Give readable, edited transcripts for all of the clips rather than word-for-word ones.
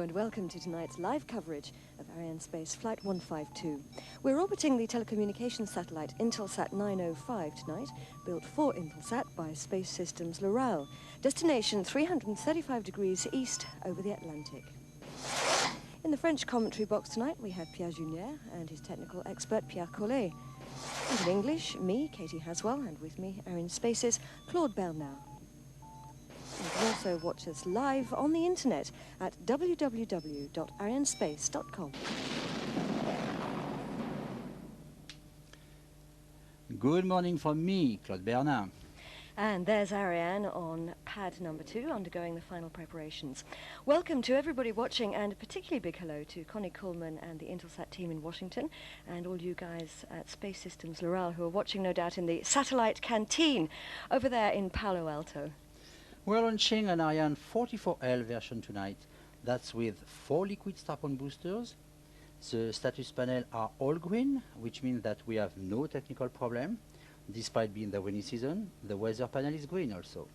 and welcome to tonight's live coverage of Arianespace Flight 152. We're orbiting the telecommunications satellite INTELSAT 905 tonight, built for INTELSAT by Space Systems L'Oreal. Destination 335 degrees east over the Atlantic. In the French commentary box tonight, we have Pierre Junier and his technical expert Pierre Collet. And in English, me, Katie Haswell, and with me, Arianespace's Claude Bernard. You can also watch us live on the internet at www.arianespace.com. Good morning from me, Claude Bernard. And there's Ariane on pad number 2, undergoing the final preparations. Welcome to everybody watching, and a particularly big hello to Connie Coleman and the INTELSAT team in Washington, and all you guys at Space Systems L'Oreal who are watching, no doubt, in the satellite canteen over there in Palo Alto. We're launching an Ariane 44L version tonight. That's with 4 liquid strap-on boosters. The status panel are all green, which means that we have no technical problem. Despite being the rainy season, the weather panel is green also.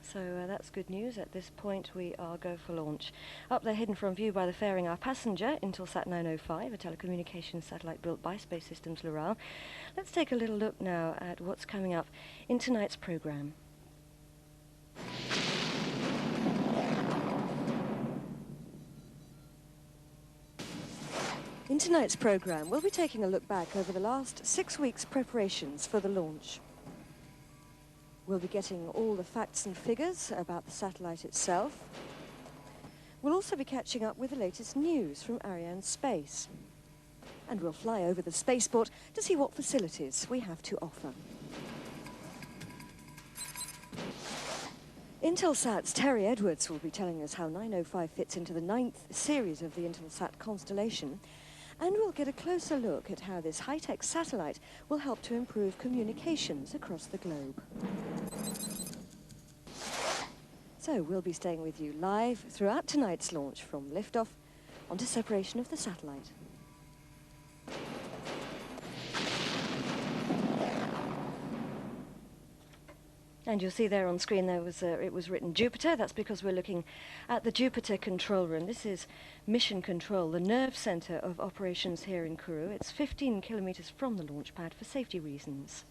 So that's good news. At this point, we are go for launch. Up there, hidden from view by the fairing, our passenger, INTELSAT 905, a telecommunications satellite built by Space Systems L'Oreal. Let's take a little look now at what's coming up in tonight's program. In tonight's program, we'll be taking a look back over the last 6 weeks' preparations for the launch. We'll be getting all the facts and figures about the satellite itself. We'll also be catching up with the latest news from Arianespace. And we'll fly over the spaceport to see what facilities we have to offer. INTELSAT's Terry Edwards will be telling us how 905 fits into the 9th series of the INTELSAT constellation. And we'll get a closer look at how this high-tech satellite will help to improve communications across the globe. So we'll be staying with you live throughout tonight's launch, from liftoff onto separation of the satellite. And you'll see there on screen there was it was written Jupiter. That's because we're looking at the Jupiter control room. This is Mission Control, the nerve center of operations here in Kourou. It's 15 kilometers from the launch pad for safety reasons.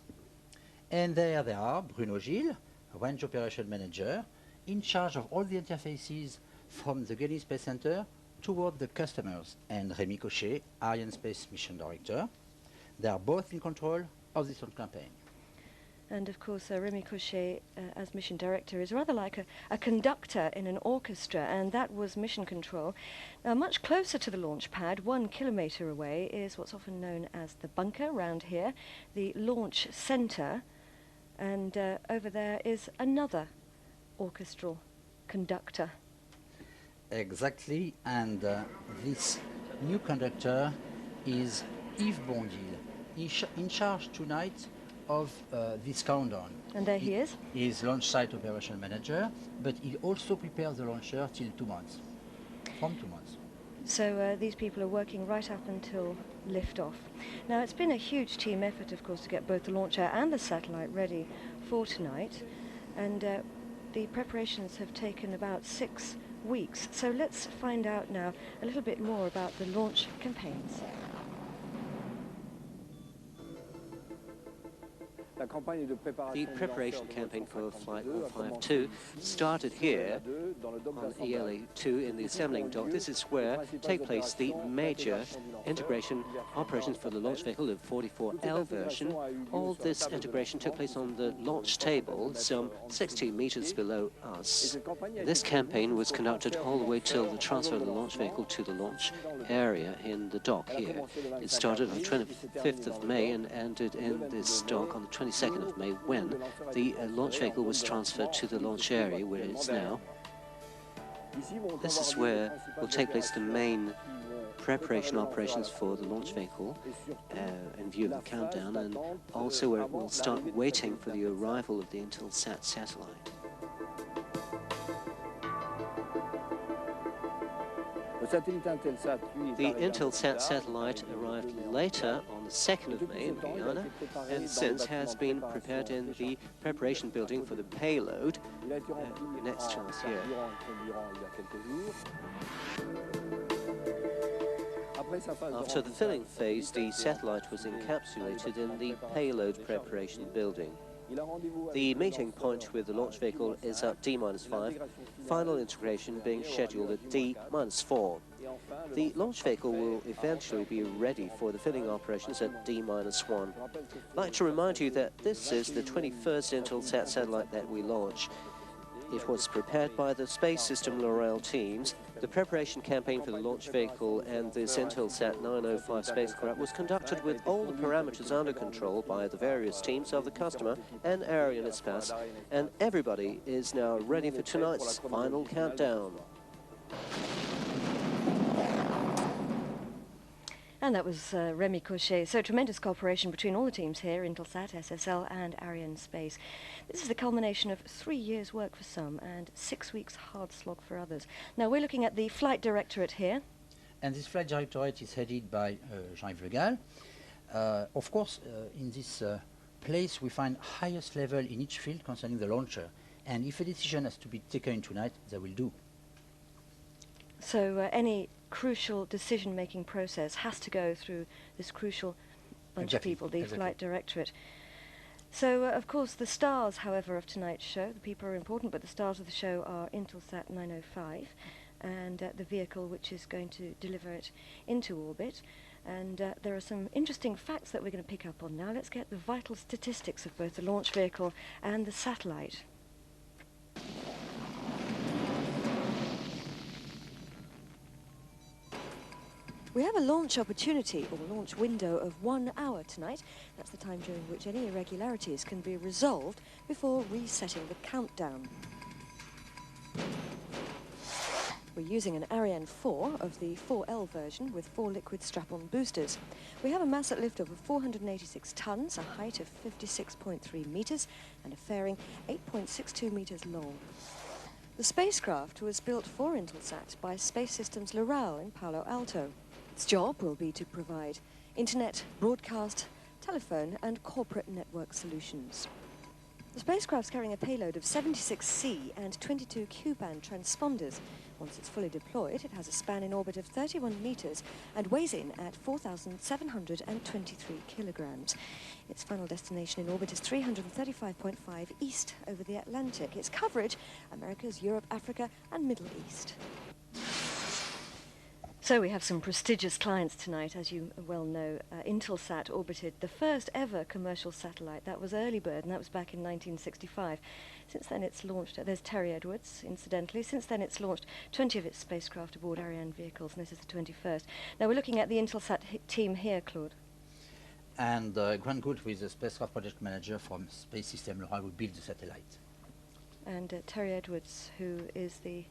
And there they are, Bruno Gilles, Range Operation Manager, in charge of all the interfaces from the Gagny Space Center toward the customers, and Rémi Cochet, Arianespace Mission Director. They are both in control of this launch campaign. And of course, Rémi Cochet, as mission director, is rather like a conductor in an orchestra, and that was mission control. Now, much closer to the launch pad, 1 kilometer away, is what's often known as the bunker round here, the launch center, and over there is another orchestral conductor. Exactly, and this new conductor is Yves Bondil, in charge tonight of this countdown. And there he is. He is launch site operation manager, but he also prepares the launcher till 2 months, from 2 months. So these people are working right up until liftoff. Now, it's been a huge team effort, of course, to get both the launcher and the satellite ready for tonight, and the preparations have taken about 6 weeks. So let's find out now a little bit more about the launch campaigns. The preparation campaign for Flight 152 started here on ELA-2 in the assembling dock. This is where take place the major integration operations for the launch vehicle, the 44L version. All this integration took place on the launch table, some 60 meters below us. This campaign was conducted all the way till the transfer of the launch vehicle to the launch area in the dock here. It started on the 25th of May and ended in this dock on the 22nd of May, when the launch vehicle was transferred to the launch area where it is now. This is where will take place the main preparation operations for the launch vehicle in view of the countdown, and also where it will start waiting for the arrival of the INTELSAT satellite. The INTELSAT satellite arrived later on the 2nd of May in Guyana, and since has been prepared in the preparation building for the payload next to us here. After the filling phase, the satellite was encapsulated in the payload preparation building. The meeting point with the launch vehicle is at D-5, final integration being scheduled at D-4. The launch vehicle will eventually be ready for the filling operations at D-1. I'd like to remind you that this is the 21st INTELSAT satellite that we launch. It was prepared by the Space System Loral teams. The preparation campaign for the launch vehicle and this INTELSAT 905 spacecraft was conducted with all the parameters under control by the various teams of the customer and Arianespace, and everybody is now ready for tonight's final countdown. And that was Remy Cochet. So tremendous cooperation between all the teams here, INTELSAT, SSL and Arianespace. This is the culmination of 3 years' work for some and 6 weeks hard slog for others. Now we're looking at the flight directorate here. And this flight directorate is headed by Jean-Yves Le Gall. Of course, in this place we find highest level in each field concerning the launcher. And if a decision has to be taken tonight, they will do. So any crucial decision-making process has to go through this crucial bunch of people, the flight directorate. So, of course, the stars, however, of tonight's show, the people are important, but the stars of the show are INTELSAT 905 and the vehicle which is going to deliver it into orbit. And there are some interesting facts that we're going to pick up on now. Let's get the vital statistics of both the launch vehicle and the satellite. We have a launch opportunity, or launch window, of 1 hour tonight. That's the time during which any irregularities can be resolved before resetting the countdown. We're using an Ariane 4 of the 4L version with 4 liquid strap-on boosters. We have a mass at lift of 486 tons, a height of 56.3 meters, and a fairing 8.62 meters long. The spacecraft was built for INTELSAT by Space Systems Loral in Palo Alto. Its job will be to provide internet, broadcast, telephone and corporate network solutions. The spacecraft's carrying a payload of 76 C and 22 Q-band transponders. Once it's fully deployed, it has a span in orbit of 31 meters and weighs in at 4,723 kilograms. Its final destination in orbit is 335.5 east over the Atlantic. Its coverage, Americas, Europe, Africa and Middle East. So we have some prestigious clients tonight. As you well know, INTELSAT orbited the first ever commercial satellite. That was Early Bird, and that was back in 1965. Since then it's launched, there's Terry Edwards, incidentally. Since then it's launched 20 of its spacecraft aboard Ariane vehicles, and this is the 21st. Now we're looking at the INTELSAT team here, Claude. And Grant Gould, who is the spacecraft project manager from Space System Loral, will build the satellite. And Terry Edwards, who is the...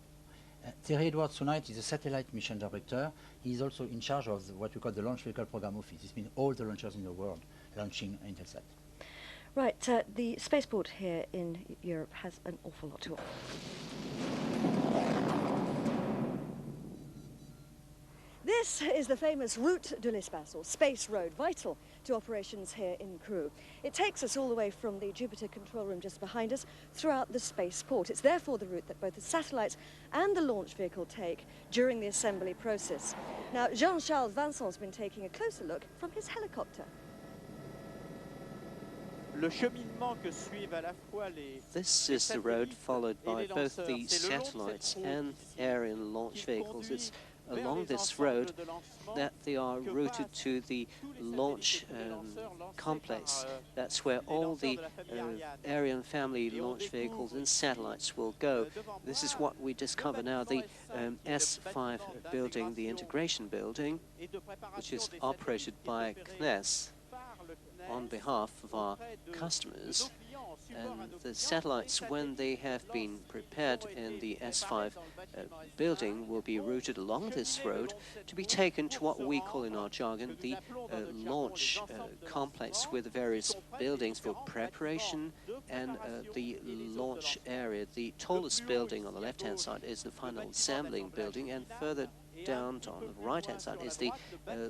Terry Edwards tonight is a satellite mission director. He is also in charge of what we call the Launch Vehicle Program Office. This means all the launchers in the world launching INTELSAT. Right, the spaceport here in Europe has an awful lot to offer. This is the famous Route de l'Espace, or Space Road, vital to operations here in Kourou. It takes us all the way from the Jupiter control room just behind us throughout the spaceport. It's therefore the route that both the satellites and the launch vehicle take during the assembly process. Now, Jean-Charles Vincent's been taking a closer look from his helicopter. This is the road followed by both the satellites and Ariane launch vehicles. It's along this road that they are routed to the launch complex. That's where all the Ariane family launch vehicles and satellites will go. This is what we discover now, the S5 building, the integration building, which is operated by CNES on behalf of our customers. And the satellites, when they have been prepared in the S5 building, will be routed along this road to be taken to what we call in our jargon the launch complex, with the various buildings for preparation and the launch area. The tallest building on the left-hand side is the final assembling building, and further down on the right-hand side is the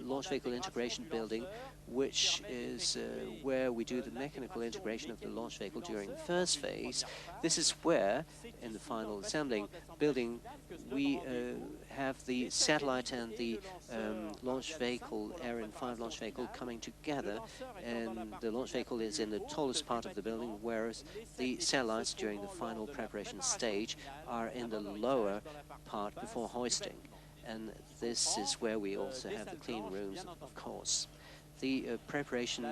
launch vehicle integration building, which is where we do the mechanical integration of the launch vehicle during the first phase. This is where, in the final assembling building, we have the satellite and the launch vehicle, Ariane 5 launch vehicle, coming together, and the launch vehicle is in the tallest part of the building, whereas the satellites during the final preparation stage are in the lower part before hoisting. And this is where we also have the clean rooms, of course. The preparation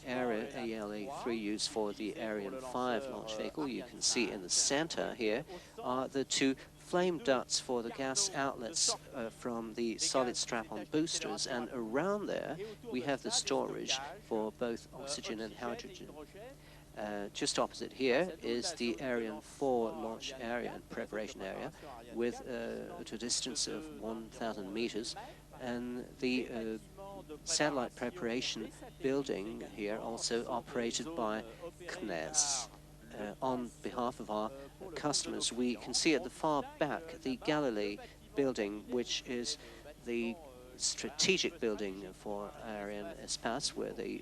area, ALA3, used for the Ariane 5 launch vehicle, you can see in the center here, are the two flame ducts for the gas outlets from the solid strap-on boosters, and around there we have the storage for both oxygen and hydrogen. Just opposite here is the Ariane 4 launch area and preparation area with at a distance of 1,000 meters, and the satellite preparation building here also operated by CNES. On behalf of our customers, we can see at the far back the Galilee building, which is the strategic building for Arianespace, where they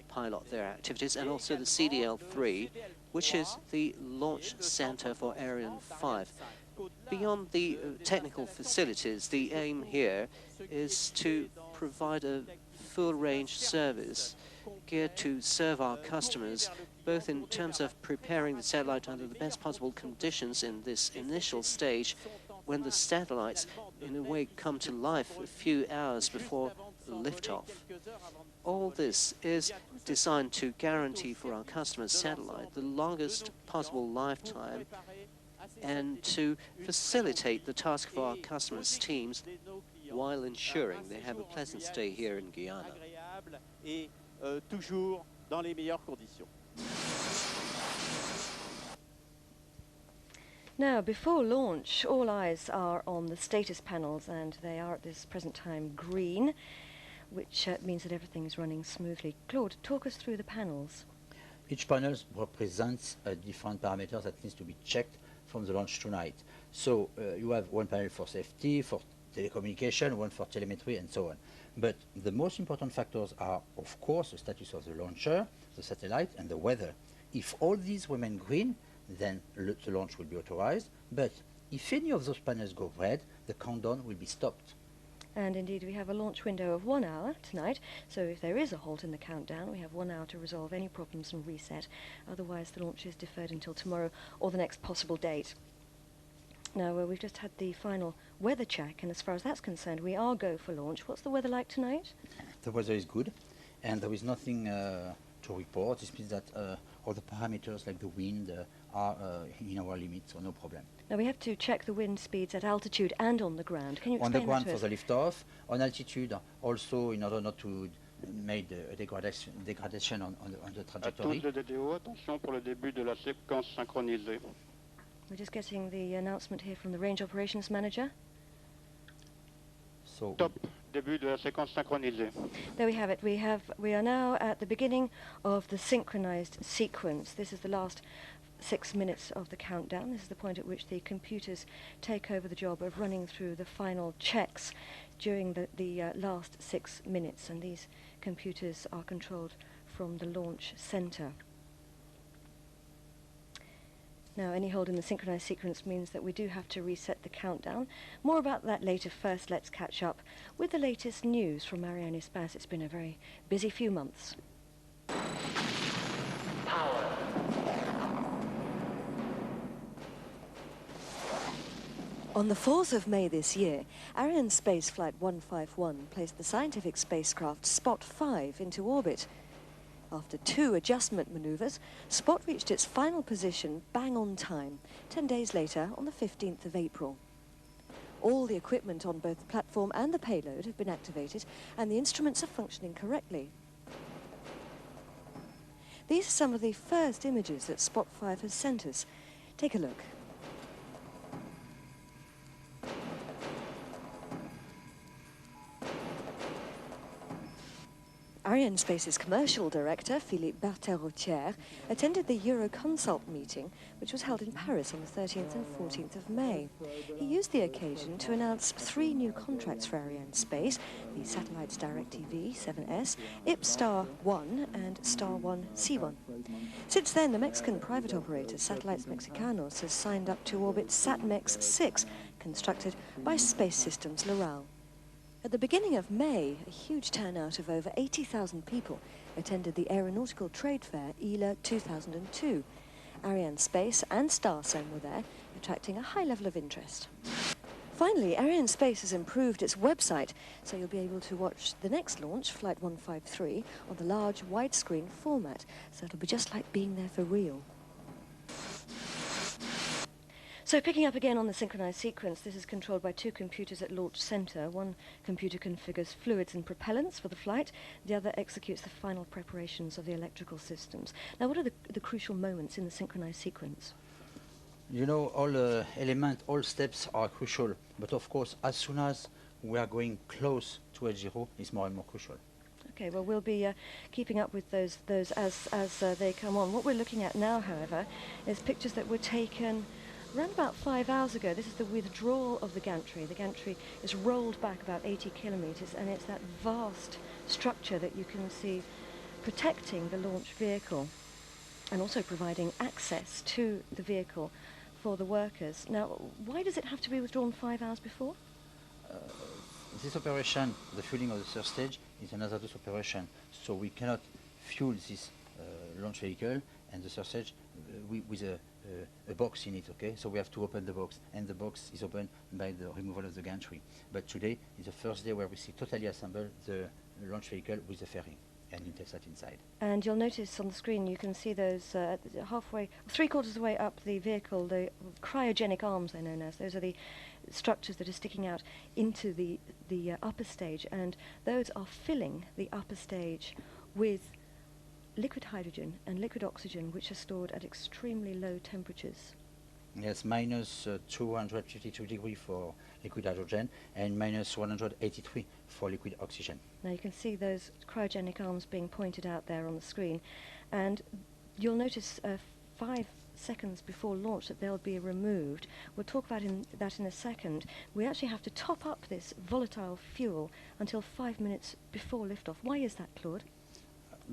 pilot their activities, and also the CDL3, which is the launch center for Ariane 5. Beyond the technical facilities, the aim here is to provide a full-range service geared to serve our customers, both in terms of preparing the satellite under the best possible conditions in this initial stage, when the satellites, in a way, come to life a few hours before liftoff. All this is designed to guarantee for our customers' satellite the longest possible lifetime and to facilitate the task for our customers' teams while ensuring they have a pleasant stay here in Guyana. Now, before launch, all eyes are on the status panels, and they are at this present time green, which means that everything is running smoothly. Claude, talk us through the panels. Each panel represents different parameters that needs to be checked from the launch tonight. So you have one panel for safety, for telecommunication, one for telemetry, and so on. But the most important factors are, of course, the status of the launcher, the satellite, and the weather. If all these remain green, then the launch will be authorized. But if any of those panels go red, the countdown will be stopped. And indeed, we have a launch window of 1 hour tonight, so if there is a halt in the countdown, we have 1 hour to resolve any problems and reset. Otherwise, the launch is deferred until tomorrow or the next possible date. Now, we've just had the final weather check, and as far as that's concerned, we are go for launch. What's the weather like tonight? The weather is good, and there is nothing to report. This means that all the parameters like the wind are in our limits, so no problem. Now, we have to check the wind speeds at altitude and on the ground. Can you explain on the ground that to for us? the liftoff, on altitude also in order not to make a degradation on the trajectory. We're just getting the announcement here from the range operations manager. So Top, début de la séquence synchronisée. There we have it. We are now at the beginning of the synchronized sequence. This is the last 6 minutes of the countdown. This is the point at which the computers take over the job of running through the final checks during the last 6 minutes, and these computers are controlled from the launch center. Now, any hold in the synchronized sequence means that we do have to reset the countdown. More about that later. First, let's catch up with the latest news from Arianespace. It's been a very busy few months. On the 4th of May this year, Arianespace Flight 151 placed the scientific spacecraft Spot 5 into orbit. After 2 adjustment maneuvers, Spot reached its final position bang on time, 10 days later on the 15th of April. All the equipment on both the platform and the payload have been activated, and the instruments are functioning correctly. These are some of the first images that Spot 5 has sent us. Take a look. Arianespace's commercial director, Philippe Berthet-Rotière, attended the Euroconsult meeting, which was held in Paris on the 13th and 14th of May. He used the occasion to announce 3 new contracts for Arianespace, the satellites DirecTV 7S, IPStar-1 and Star-1C1. Since then, the Mexican private operator Satellites Mexicanos has signed up to orbit SatMex 6, constructed by Space Systems Loral. At the beginning of May, a huge turnout of over 80,000 people attended the Aeronautical Trade Fair ILA 2002. Arianespace and Starsem were there, attracting a high level of interest. Finally, Arianespace has improved its website, so you'll be able to watch the next launch, Flight 153, on the large widescreen format, so it'll be just like being there for real. So picking up again on the synchronized sequence, this is controlled by two computers at Launch Center. One computer configures fluids and propellants for the flight. The other executes the final preparations of the electrical systems. Now, what are the crucial moments in the synchronized sequence? You know, all elements, all steps are crucial. But of course, as soon as we are going close to H0, it's more and more crucial. Okay, well, we'll be keeping up with those as they come on. What we're looking at now, however, is pictures that were taken around about 5 hours ago. This is the withdrawal of the gantry. The gantry is rolled back about 80 kilometers, and it's that vast structure that you can see protecting the launch vehicle and also providing access to the vehicle for the workers. Now, why does it have to be withdrawn 5 hours before? This operation, the fueling of the third stage, is an hazardous operation, so we cannot fuel this launch vehicle and the third stage with a box in it, okay? So we have to open the box, and the box is opened by the removal of the gantry. But today is the first day where we see totally assembled the launch vehicle with the ferry and INTELSAT inside. And you'll notice on the screen you can see those halfway, 3/4 of the way up the vehicle, the cryogenic arms they're known as. Those are the structures that are sticking out into the upper stage, and those are filling the upper stage with liquid hydrogen and liquid oxygen, which are stored at extremely low temperatures. Yes, minus 252 degrees for liquid hydrogen and minus 183 for liquid oxygen. Now you can see those cryogenic arms being pointed out there on the screen, and you'll notice 5 seconds before launch that they'll be removed. We'll talk about that in a second. We actually have to top up this volatile fuel until 5 minutes before liftoff. Why is that, Claude?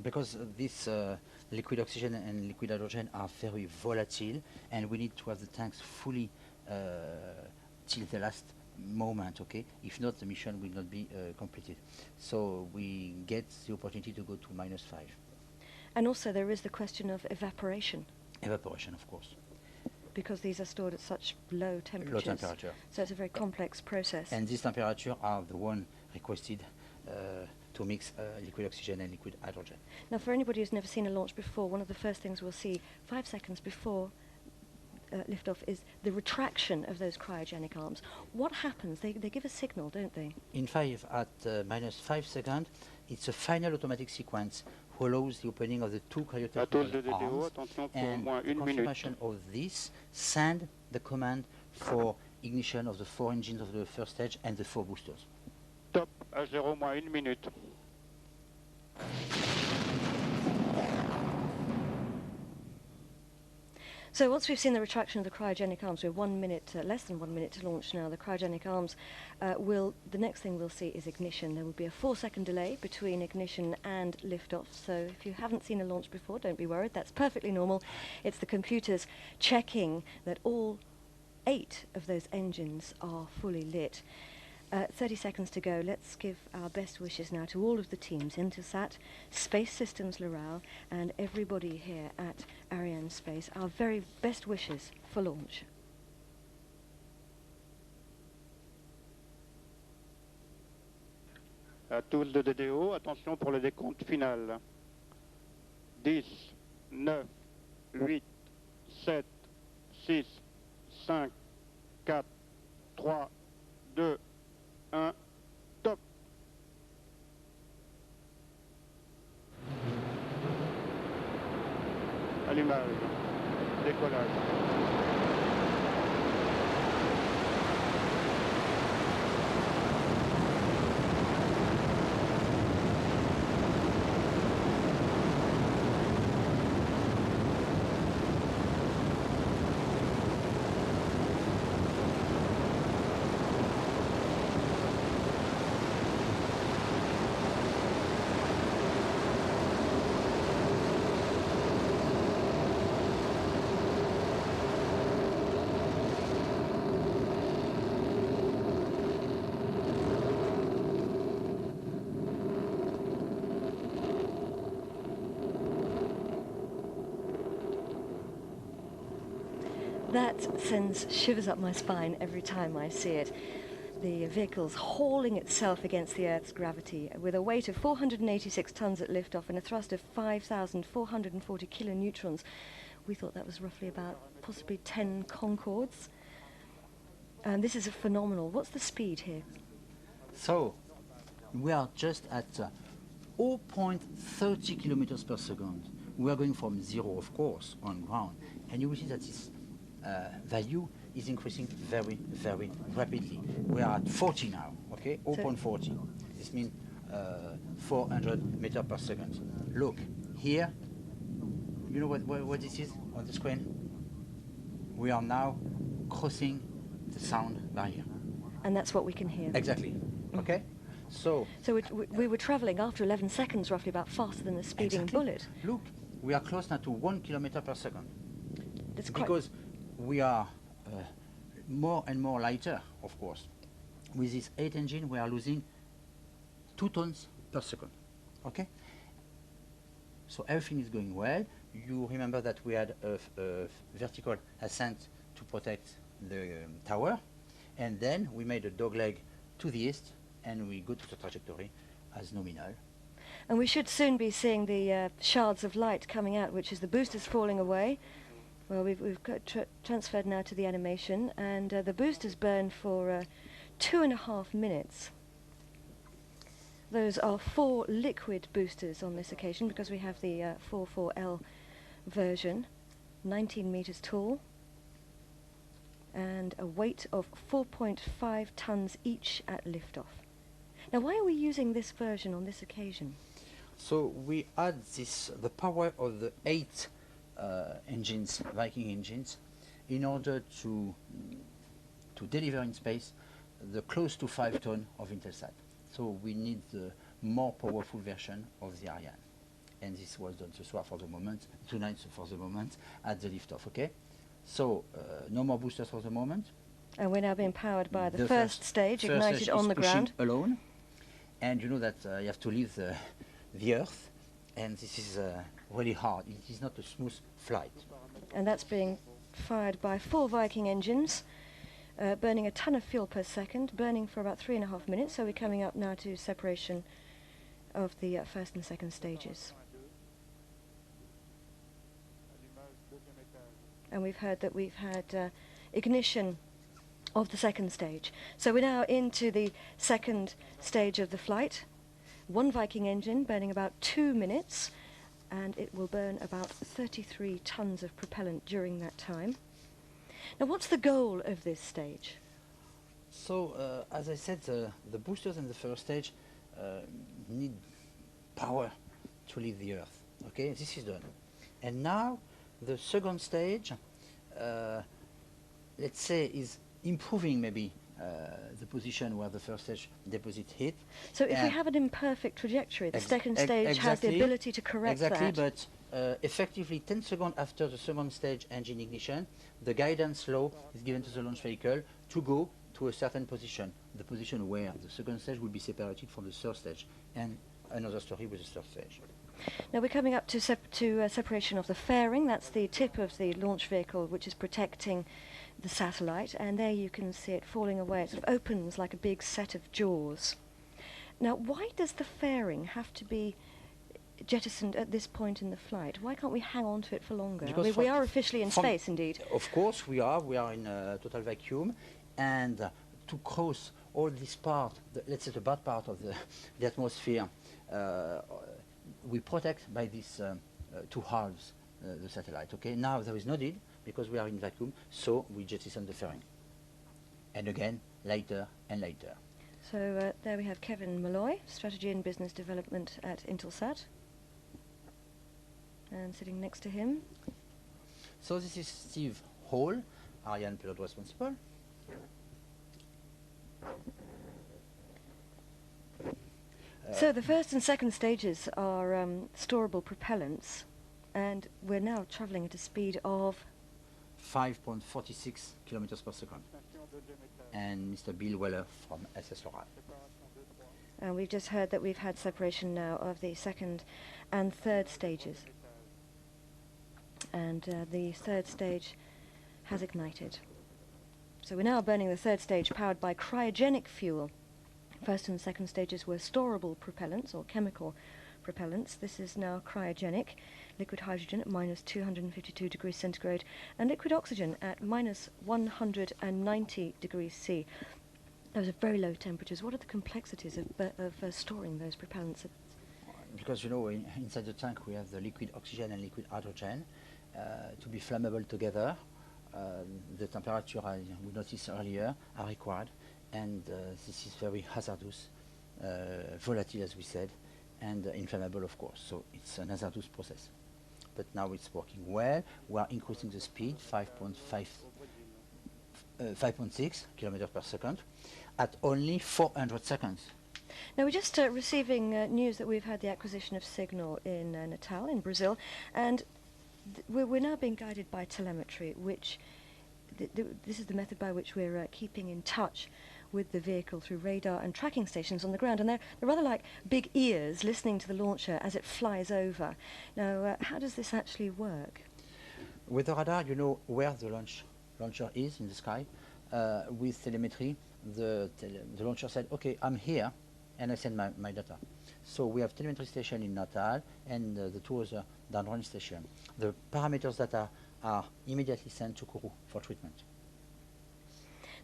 Because this liquid oxygen and liquid hydrogen are very volatile, and we need to have the tanks fully till the last moment, okay? If not, the mission will not be completed. So we get the opportunity to go to -5. And also there is the question of evaporation. Evaporation, of course. Because these are stored at such low temperatures. Low temperature. So it's a very complex process. And these temperatures are the one requested to mix liquid oxygen and liquid hydrogen. Now, for anybody who's never seen a launch before, one of the first things we'll see 5 seconds before liftoff is the retraction of those cryogenic arms. What happens? They give a signal, don't they? In at -5 seconds, it's a final automatic sequence who allows the opening of the two cryotechnical arms, and the confirmation of this send the command for ignition of the 4 engines of the first stage and the 4 boosters. Top, à 0 moins 1 minute. So once we've seen the retraction of the cryogenic arms, we're 1 minute, less than 1 minute to launch now. The cryogenic arms the next thing we'll see is ignition. There will be a 4-second delay between ignition and liftoff. So if you haven't seen a launch before, don't be worried. That's perfectly normal. It's the computers checking that all 8 of those engines are fully lit. 30 seconds to go. Let's give our best wishes now to all of the teams, INTELSAT, Space Systems Loral, and everybody here at Arianespace. Our very best wishes for launch. À tous de DDO, attention pour le décompte final. 10, 9, 8, 7, 6, 5, 4, 3, 2, 1, top. Allumage, décollage. That sends shivers up my spine every time I see it. The vehicle's hauling itself against the Earth's gravity with a weight of 486 tons at liftoff and a thrust of 5,440 kilonewtons. We thought that was roughly about possibly 10 Concords. And this is a phenomenal. What's the speed here? So we are just at 0.30 kilometers per second. We are going from zero, of course, on ground, and you will see that this value is increasing very, very rapidly. We are at 40 now, okay? 0.40. This means 400 meters per second. Look, here, you know what this is on the screen? We are now crossing the sound barrier. And that's what we can hear. Exactly, okay? So we were travelling after 11 seconds, roughly about faster than the speeding bullet. Look, we are close now to 1 kilometer per second. That's because we are more and more lighter, of course. With this 8 engine, we are losing 2 tons per second. Okay? So everything is going well. You remember that we had a vertical ascent to protect the tower, and then we made a dogleg to the east, and we go to the trajectory as nominal. And we should soon be seeing the shards of light coming out, which is the boosters falling away. Well, we've got transferred now to the animation, and the boosters burn for 2.5 minutes. Those are 4 liquid boosters on this occasion, because we have the 44L version, 19 meters tall, and a weight of 4.5 tons each at liftoff. Now, why are we using this version on this occasion? So we add the power of the 8 engines, Viking engines, in order to deliver in space the close to 5 ton of INTELSAT. So we need the more powerful version of the Ariane. And this was done ce soir for the moment, tonight for the moment, at the liftoff, okay? So no more boosters for the moment. And we're now being powered by the first stage, ignited on the ground. Alone. And you know that you have to leave the Earth, and this is really hard. It is not a smooth flight. And that's being fired by 4 Viking engines, burning a ton of fuel per second, burning for about 3.5 minutes. So we're coming up now to separation of the first and second stages. And we've heard that we've had ignition of the second stage. So we're now into the second stage of the flight. 1 Viking engine burning about 2 minutes, and it will burn about 33 tons of propellant during that time. Now, what's the goal of this stage? So, as I said, the boosters in the first stage need power to leave the Earth. Okay, this is done. And now, the second stage, let's say, is improving maybe the position where the first stage deposit hit. So if we have an imperfect trajectory, the second stage has the ability to correct that. Exactly, but effectively 10 seconds after the second stage engine ignition, the guidance law is given to the launch vehicle to go to a certain position, the position where the second stage will be separated from the third stage, and another story with the third stage. Now we're coming up to separation of the fairing. That's the tip of the launch vehicle which is protecting the satellite, and there you can see it falling away. It sort of opens like a big set of jaws. Now, why does the fairing have to be jettisoned at this point in the flight? Why can't we hang on to it for longer? I mean, we are officially in space, indeed. Of course we are. We are in a total vacuum, and to cross all this part, let's say the bad part of the atmosphere, we protect by these 2 halves the satellite. Okay, now there is no need, because we are in vacuum, so we jettison the fairing. And again, later and later. So there we have Kevin Malloy, Strategy and Business Development at INTELSAT. And sitting next to him. So this is Steve Hall, Ariane pilot responsible. So the first and second stages are storable propellants, and we're now travelling at a speed of 5.46 kilometers per second. And Mr. Bill Weller from SSRI. And we've just heard that we've had separation now of the second and third stages. And the third stage has ignited. So we're now burning the third stage, powered by cryogenic fuel. First and second stages were storable propellants, or chemical propellants. This is now cryogenic. Liquid hydrogen at minus 252 degrees centigrade, and liquid oxygen at minus 190 degrees C. Those are very low temperatures. What are the complexities of storing those propellants? Because, you know, inside the tank we have the liquid oxygen and liquid hydrogen to be flammable together. The temperature we noticed earlier are required, and this is very hazardous, volatile as we said, and inflammable of course, so it's an hazardous process. But now it's working well. We are increasing the speed, 5.6 kilometers per second at only 400 seconds. Now we're just receiving news that we've had the acquisition of signal in Natal in Brazil, and we're now being guided by telemetry, which this is the method by which we're keeping in touch with the vehicle through radar and tracking stations on the ground, and they're rather like big ears listening to the launcher as it flies over. Now, how does this actually work? With the radar, you know where the launcher is in the sky. With telemetry, the launcher said, okay, I'm here, and I send my data. So we have telemetry station in Natal and the two other downrange station. The parameters data are immediately sent to Kourou for treatment.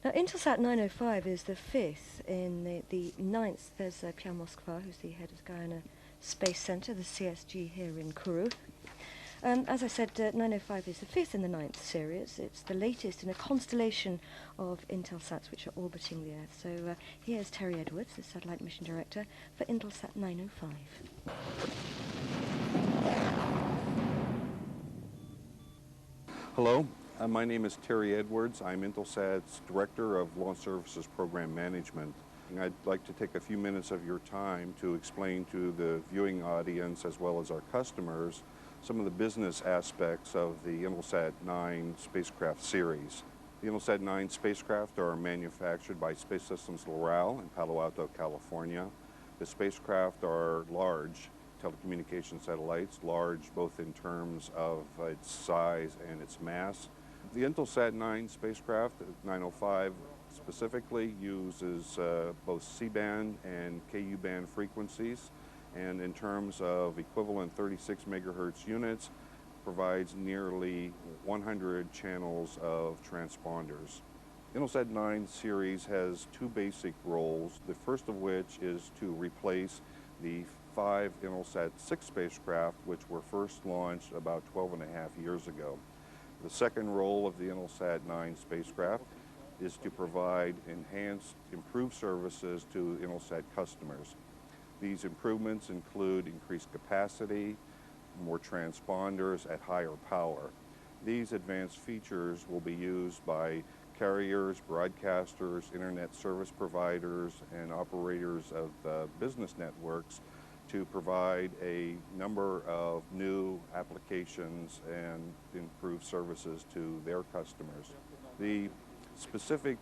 Now, INTELSAT 905 is the fifth in the ninth. There's Pierre Moskva, who's the head of the Guyana Space Center, the CSG here in Kourou. As I said, 905 is the fifth in the ninth series. It's the latest in a constellation of INTELSATs which are orbiting the Earth. So here's Terry Edwards, the Satellite Mission Director for INTELSAT 905. Hello, my name is Terry Edwards. I'm INTELSAT's Director of Launch Services Program Management. And I'd like to take a few minutes of your time to explain to the viewing audience as well as our customers some of the business aspects of the INTELSAT 9 spacecraft series. The INTELSAT 9 spacecraft are manufactured by Space Systems Loral in Palo Alto, California. The spacecraft are large telecommunication satellites, large both in terms of its size and its mass. The INTELSAT 9 spacecraft, 905 specifically, uses both C-band and Ku-band frequencies, and in terms of equivalent 36 megahertz units, provides nearly 100 channels of transponders. INTELSAT 9 series has two basic roles, the first of which is to replace the 5 INTELSAT 6 spacecraft which were first launched about 12.5 years ago. The second role of the INTELSAT 9 spacecraft is to provide enhanced, improved services to INTELSAT customers. These improvements include increased capacity, more transponders at higher power. These advanced features will be used by carriers, broadcasters, internet service providers, and operators of business networks to provide a number of new applications and improved services to their customers. The specific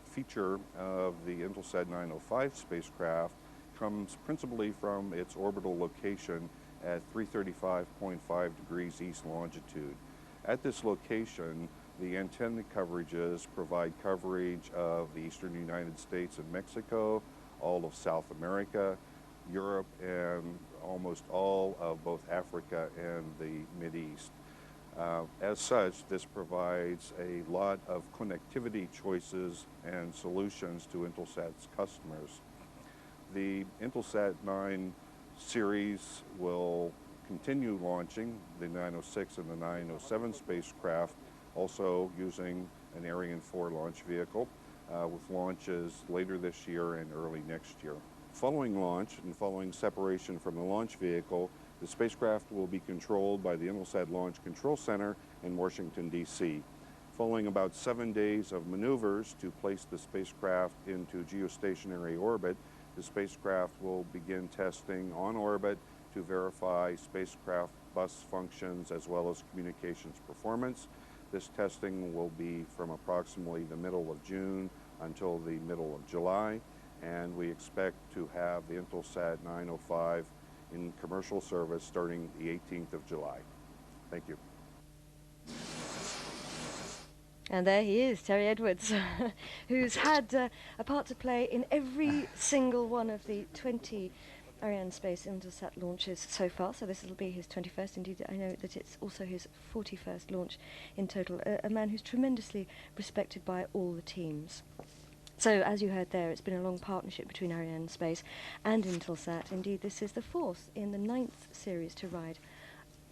feature of the INTELSAT 905 spacecraft comes principally from its orbital location at 335.5 degrees east longitude. At this location, the antenna coverages provide coverage of the eastern United States and Mexico, all of South America, Europe, and almost all of both Africa and the Mideast. As such, this provides a lot of connectivity choices and solutions to INTELSAT's customers. The INTELSAT 9 series will continue launching the 906 and the 907 spacecraft, also using an Ariane 4 launch vehicle, with launches later this year and early next year. Following launch and following separation from the launch vehicle, the spacecraft will be controlled by the INTELSAT Launch Control Center in Washington, D.C. Following about 7 days of maneuvers to place the spacecraft into geostationary orbit, the spacecraft will begin testing on orbit to verify spacecraft bus functions as well as communications performance. This testing will be from approximately the middle of June until the middle of July, and we expect to have the INTELSAT 905 in commercial service starting the 18th of July. Thank you. And there he is, Terry Edwards, who's had a part to play in every single one of the 20 Arianespace INTELSAT launches so far. So this will be his 21st. Indeed, I know that it's also his 41st launch in total. A man who's tremendously respected by all the teams. So, as you heard there, it's been a long partnership between Arianespace and INTELSAT. Indeed, this is the 4th in the 9th series to ride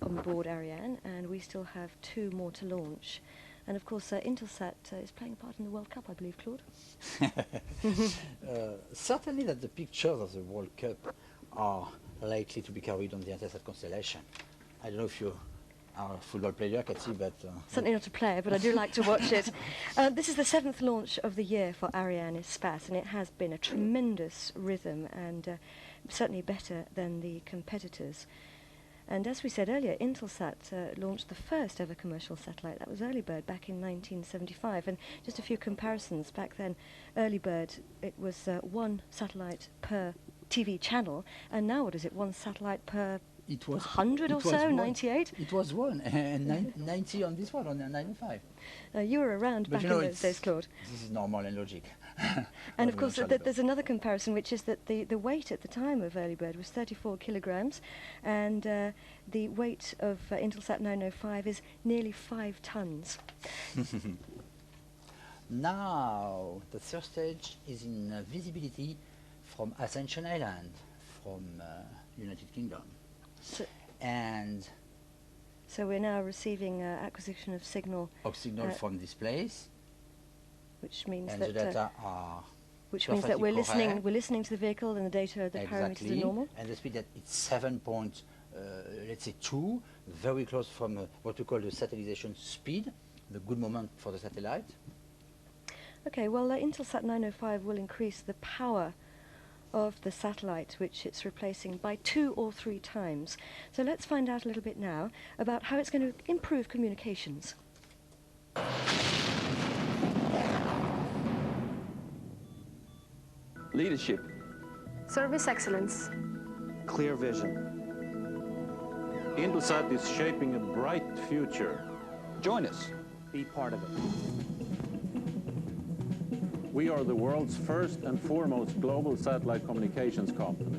on board Ariane, and we still have 2 more to launch. And of course, INTELSAT is playing a part in the World Cup, I believe, Claude? Certainly that the pictures of the World Cup are likely to be carried on the INTELSAT constellation. I don't know if you are a football player, Cathy, but... Certainly not a player, but I do like to watch it. This is the 7th launch of the year for Arianespace, and it has been a tremendous rhythm, and certainly better than the competitors. And as we said earlier, INTELSAT launched the first ever commercial satellite. That was Earlybird back in 1975. And just a few comparisons. Back then, Earlybird, it was 1 satellite per TV channel. And now what is it, 1 satellite per 100 or so, 98? It was 1, and 90 on this one, on 95. You were around back in those days, Claude. This is normal and logic. And of course, there's another comparison, which is that the weight at the time of Earlybird was 34 kilograms, and the weight of INTELSAT 905 is nearly 5 tons. Now, the third stage is in visibility from Ascension Island, from United Kingdom. So we're now receiving acquisition of signal. From this place. Which means and that the data are we're listening to the vehicle, and the data, the parameters are normal. And the speed that it's 7.2, very close from what we call the satellisation speed, the good moment for the satellite. Okay, well, INTELSAT 905 will increase the power of the satellite, which it's replacing, by 2 or 3 times. So let's find out a little bit now about how it's going to improve communications. Leadership. Service excellence. Clear vision. INTELSAT is shaping a bright future. Join us. Be part of it. We are the world's first and foremost global satellite communications company.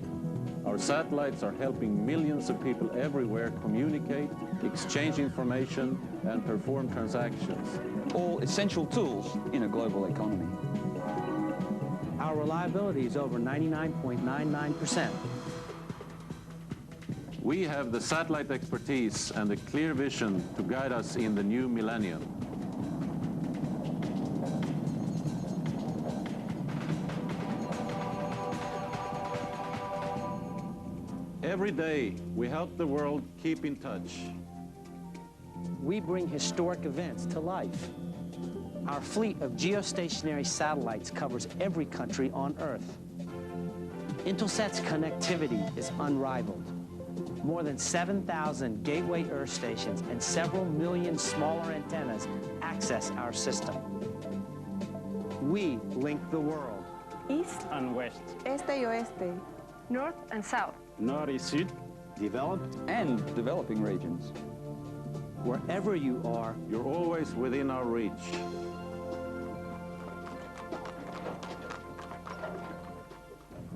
Our satellites are helping millions of people everywhere communicate, exchange information, and perform transactions. All essential tools in a global economy. Our reliability is over 99.99%. We have the satellite expertise and the clear vision to guide us in the new millennium. Every day, we help the world keep in touch. We bring historic events to life. Our fleet of geostationary satellites covers every country on Earth. INTELSAT's connectivity is unrivaled. More than 7,000 gateway Earth stations and several million smaller antennas access our system. We link the world. East and west. Este y oeste. North and south. Nord et sud. Developed and developing regions. Wherever you are, You're always within our reach.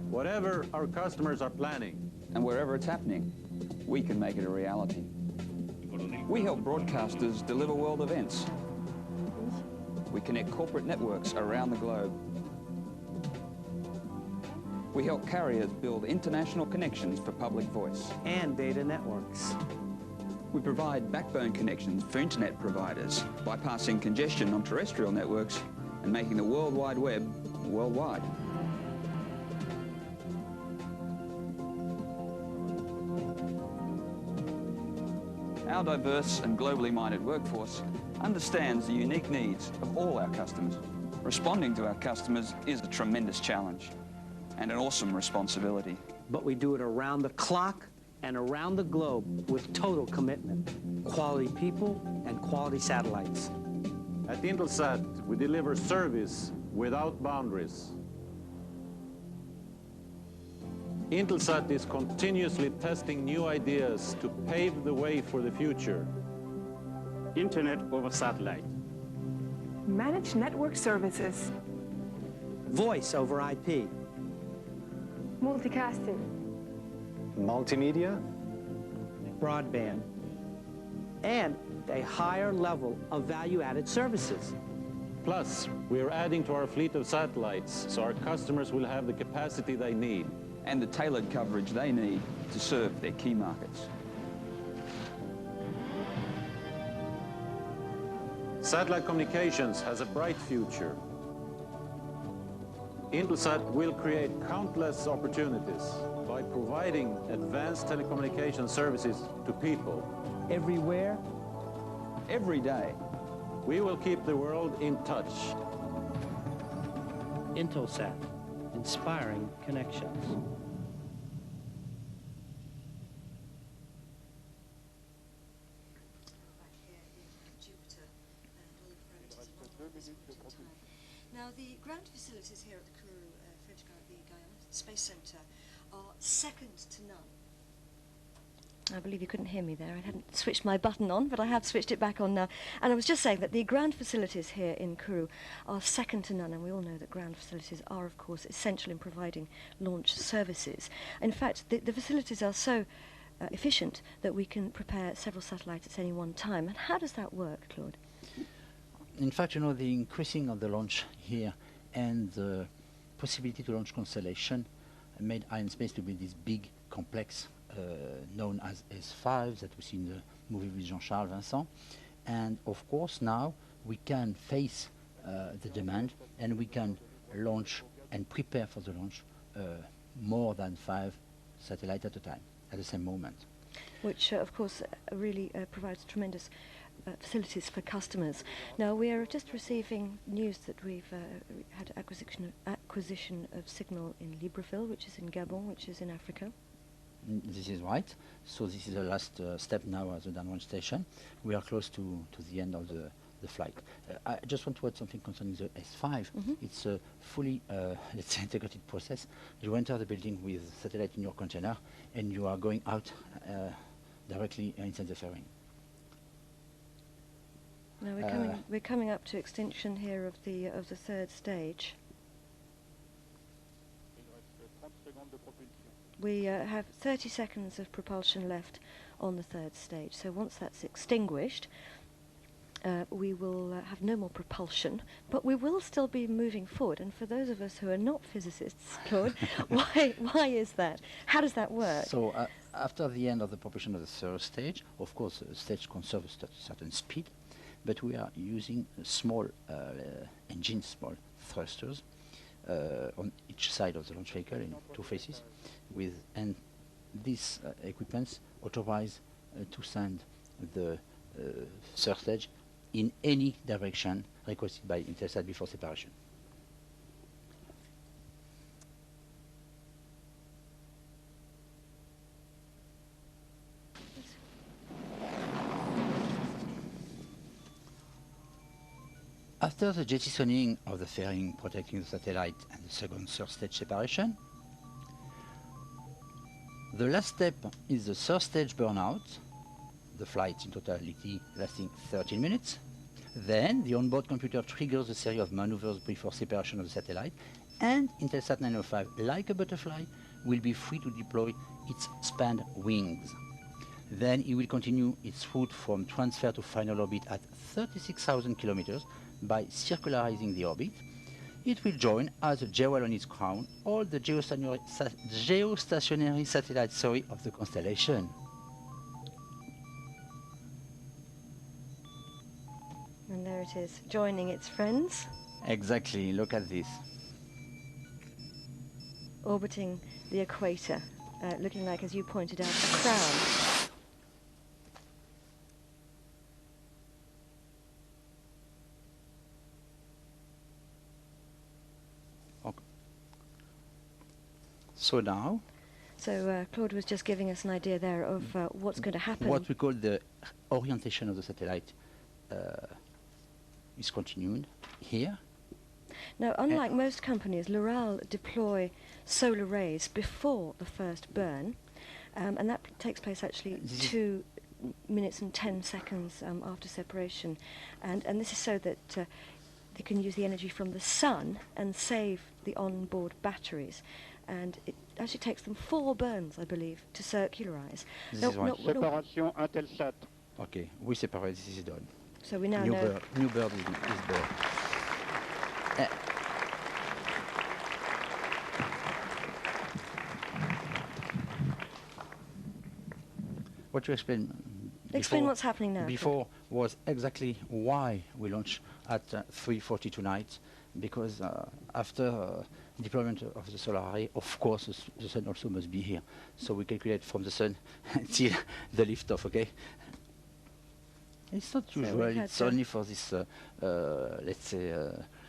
Whatever our customers are planning, And wherever it's happening, we can make it a reality. We help broadcasters deliver world events. We connect corporate networks around the globe. We help carriers build international connections for public voice. and data networks. We provide backbone connections for internet providers, bypassing congestion on terrestrial networks and making the World Wide Web worldwide. Our diverse and globally minded workforce understands the unique needs of all our customers. Responding to our customers is a tremendous challenge and an awesome responsibility. But we do it around the clock and around the globe with total commitment. Quality people and quality satellites. at INTELSAT, we deliver service without boundaries. INTELSAT is continuously testing new ideas to pave the way for the future. Internet over satellite. Managed network services. Voice over IP. Multicasting. Multimedia. Broadband. And a higher level of value-added services. Plus, we are adding to our fleet of satellites, so our customers will have the capacity they need. And the tailored coverage they need to serve their key markets. Satellite communications has a bright future. INTELSAT will create countless opportunities by providing advanced telecommunication services to people. Everywhere, Every day. We will keep the world in touch. INTELSAT, inspiring connections. Now, the ground facilities here at the Kourou French Guiana Space Centre are second to none. I believe you couldn't hear me there. I hadn't switched my button on, but I have switched it back on now. And I was just saying that the ground facilities here in Kourou are second to none, and we all know that ground facilities are, of course, essential in providing launch services. In fact, the facilities are so efficient that we can prepare several satellites at any one time. And how does that work, Claude? In fact, you know, the increasing of the launch here and the possibility to launch constellation made Arianespace to be this big, complex, known as S5 that we see in the movie with Jean-Charles Vincent. And of course, now we can face the demand and we can launch and prepare for the launch more than 5 satellites at a time, at the same moment. Which, of course, really provides tremendous facilities for customers. Now, we are just receiving news that we've had acquisition of signal in Libreville, which is in Gabon, which is in Africa. This is right. So this is the last step now at the downrange station. We are close to the end of the flight. I just want to add something concerning the S5. It's a fully, let's say, integrated process. You enter the building with satellite in your container, and you are going out directly inside the fairing. Now we're coming up to extinction here of the third stage. We have 30 seconds of propulsion left on the third stage. So once that's extinguished, we will have no more propulsion, but we will still be moving forward. And for those of us who are not physicists, Claude, why is that? How does that work? So after the end of the propulsion of the third stage, of course, the stage conserves a certain speed, but we are using small engines, small thrusters, on each side of the launch vehicle in 2 phases, and these equipments authorize to send the third stage in any direction requested by INTELSAT before separation. After the jettisoning of the fairing protecting the satellite and the second third stage separation, the last step is the third stage burnout, the flight in totality lasting 13 minutes. Then the onboard computer triggers a series of maneuvers before separation of the satellite, and INTELSAT 905, like a butterfly, will be free to deploy its spanned wings. Then it will continue its route from transfer to final orbit at 36,000 kilometers by circularizing the orbit. It will join, as a jewel on its crown, all the geostationary satellites of the constellation. And there it is, joining its friends. Exactly, look at this. Orbiting the equator, looking like, as you pointed out, a crown. So now... So Claude was just giving us an idea there of what's going to happen. What we call the orientation of the satellite is continued here. Now, unlike most companies, Loral deploy solar rays before the first burn, and that takes place actually 2 minutes and 10 seconds after separation. And this is so that they can use the energy from the sun and save the onboard batteries. And it actually takes them 4 burns, I believe, to circularize. This is right. Séparation INTELSAT. Okay, we separate, this is done. So we now know... New bird is born. What you explained Explain what's happening now. Before was exactly why we launched at 3:40 tonight, because after deployment of the solar array, of course, the sun also must be here. So we calculate from the sun until the liftoff, okay? It's not usual, it's only for this, let's say,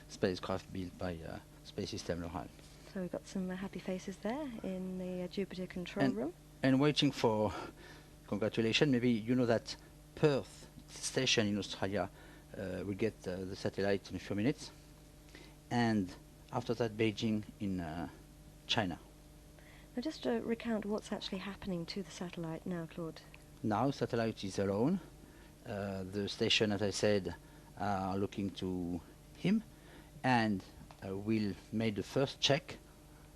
spacecraft built by Space System Loral. So we've got some happy faces there in the Jupiter control room. And waiting for congratulations. Maybe you know that Perth station in Australia will get the satellite in a few minutes. And after that, Beijing in China. Now just recount what's actually happening to the satellite now, Claude. Now, satellite is alone. The station, as I said, are looking to him, and we'll make the first check,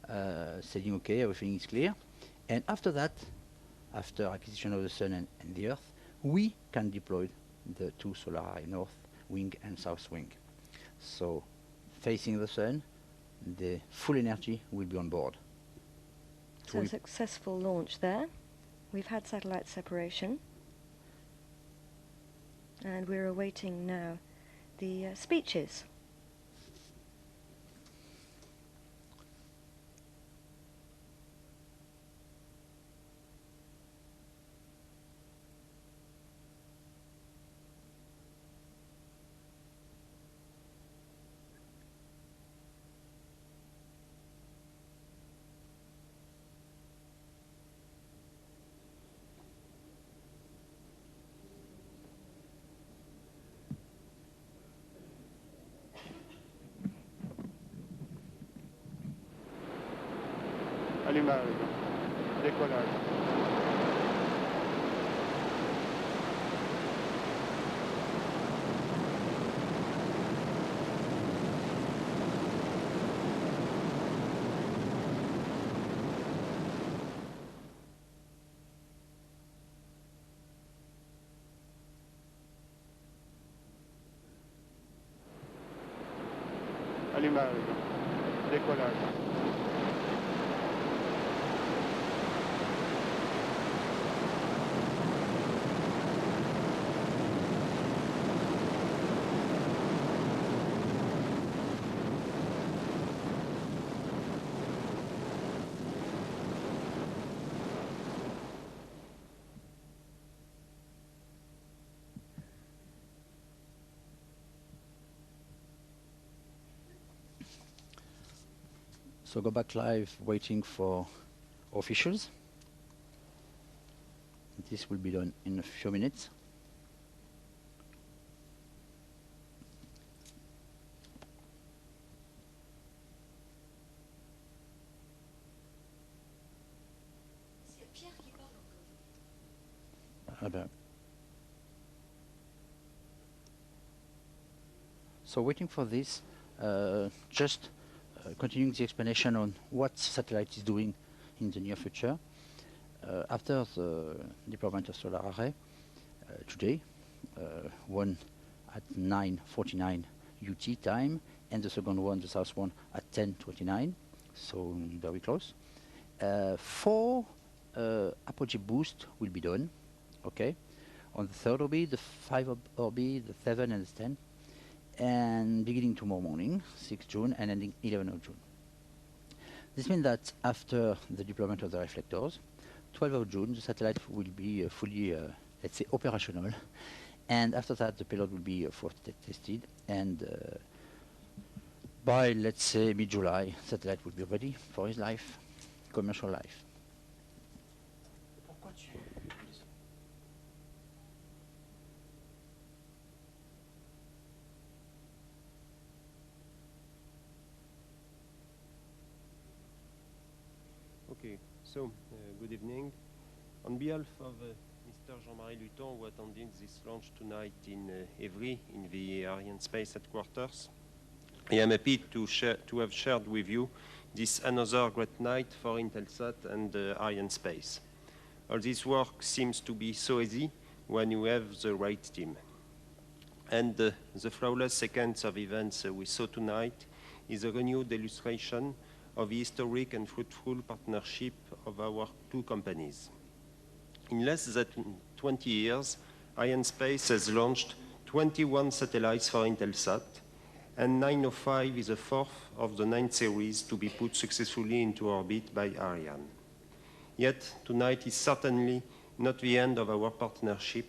saying, okay, everything is clear. And after that, after acquisition of the sun and the Earth, we can deploy the 2 solar array, north wing and south wing. So, facing the sun, the full energy will be on board. So successful launch there. We've had satellite separation. And we're awaiting now the speeches. Allumage. Décollage. Allumage. Décollage. So go back live, waiting for officials. This will be done in a few minutes. So waiting for this, just continuing the explanation on what satellite is doing in the near future. After the deployment of solar array today, one at 9:49 UT time, and the second one, the south one, at 10:29, so very close. 4 apogee boost will be done, okay, on the 3rd orbit, the 5 orbit, the 7 and the 10. And beginning tomorrow morning, 6 June, and ending 11 of June. This means that after the deployment of the reflectors, 12 of June, the satellite will be fully, let's say, operational. And after that, the payload will be tested. And by, let's say, mid-July, satellite will be ready for his life, commercial life. Okay, so good evening. On behalf of Mr. Jean-Marie Luton, who attended this launch tonight in Evry, in the Arianespace headquarters, I am happy to have shared with you this another great night for Intelsat and Arianespace. All this work seems to be so easy when you have the right team. And the flawless sequence of events we saw tonight is a renewed illustration of the historic and fruitful partnership of our two companies. In less than 20 years, Arianespace has launched 21 satellites for Intelsat, and 905 is the fourth of the 9 series to be put successfully into orbit by Ariane. Yet, tonight is certainly not the end of our partnership.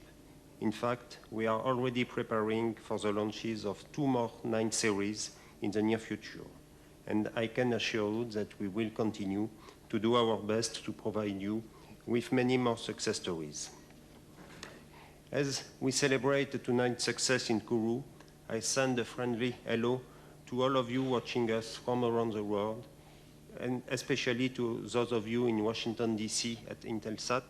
In fact, we are already preparing for the launches of 2 more 9 series in the near future. And I can assure you that we will continue to do our best to provide you with many more success stories. As we celebrate tonight's success in Kourou, I send a friendly hello to all of you watching us from around the world, and especially to those of you in Washington, D.C. at Intelsat,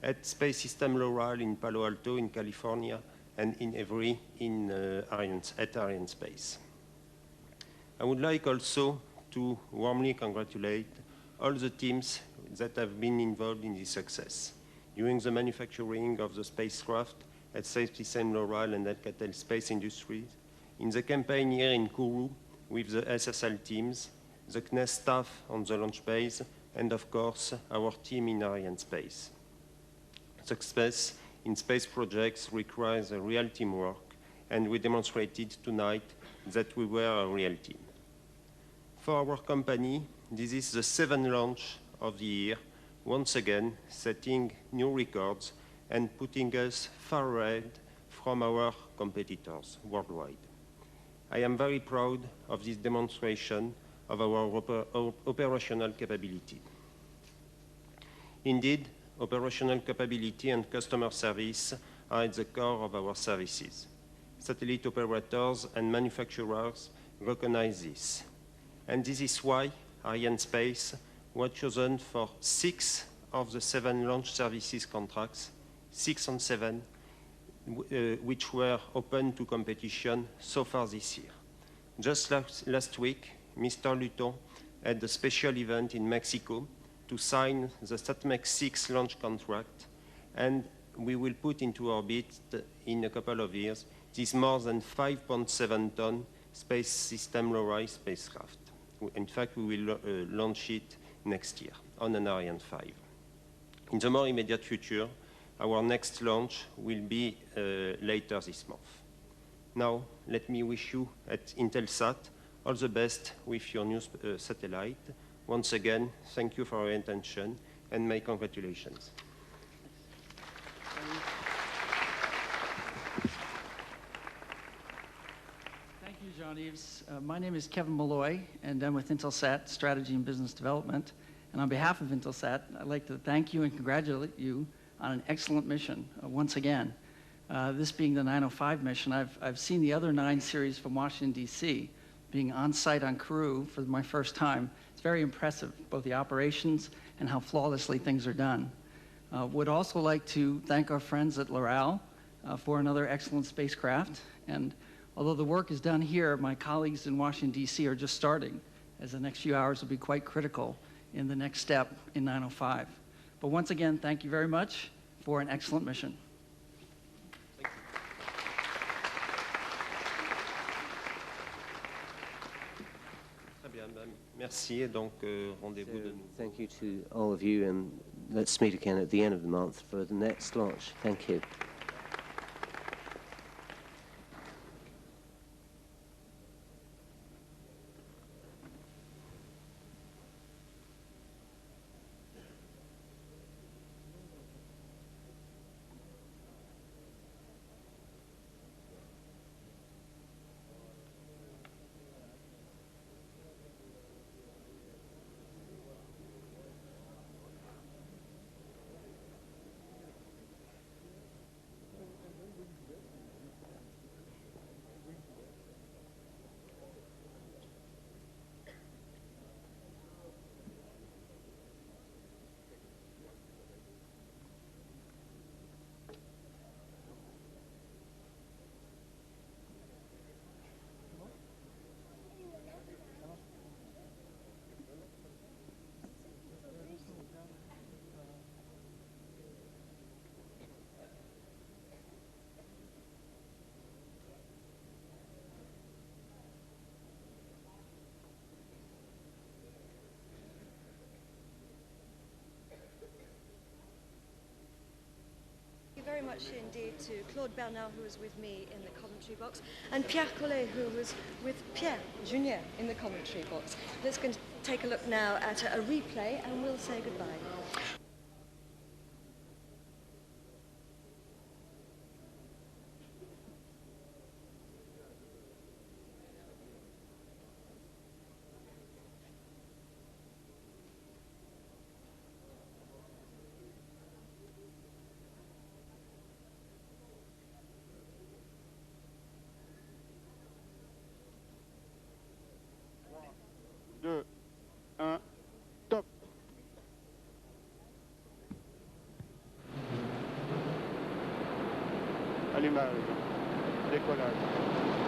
at Space System Loral in Palo Alto in California, and in Every at Arianespace. I would like also to warmly congratulate all the teams that have been involved in this success. During the manufacturing of the spacecraft at Space System Loral and Alcatel Space Industries, in the campaign here in Kourou with the SSL teams, the CNES staff on the launch base, and of course, our team in Arianespace. Success in space projects requires a real teamwork, and we demonstrated tonight that we were a real team. For our company, this is the 7th launch of the year, once again setting new records and putting us far ahead from our competitors worldwide. I am very proud of this demonstration of our operational capability. Indeed, operational capability and customer service are at the core of our services. Satellite operators and manufacturers recognize this. And this is why Arianespace was chosen for 6 of the 7 launch services contracts, 6 on 7, which were open to competition so far this year. Just last week, Mr. Luton had a special event in Mexico to sign the SatMex 6 launch contract, and we will put into orbit in a couple of years this more than 5.7-ton Space System Loral spacecraft. In fact, we will launch it next year on an Ariane 5. In the more immediate future, our next launch will be later this month. Now, let me wish you at Intelsat all the best with your new satellite. Once again, thank you for your attention and my congratulations. Thank you, Jean-Yves. My name is Kevin Malloy, and I'm with Intelsat Strategy and Business Development. And on behalf of Intelsat, I'd like to thank you and congratulate you on an excellent mission once again. This being the 905 mission, I've seen the other 9 series from Washington, D.C. being on site on Kourou for my first time. It's very impressive, both the operations and how flawlessly things are done. Would also like to thank our friends at Loral for another excellent spacecraft. And although the work is done here, my colleagues in Washington, D.C. are just starting, as the next few hours will be quite critical in the next step in 905. But once again, thank you very much for an excellent mission. Merci, et donc rendez-vous de nouveau. Thank you to all of you, and let's meet again at the end of the month for the next launch. Thank you. merci indeed to Claude Bernard, who was with me in the commentary box, and Pierre Collet, who was with Pierre Junior in the commentary box. Let's go and take a look now at a replay, and we'll say goodbye. Deux, un, top. Allumage, décollage.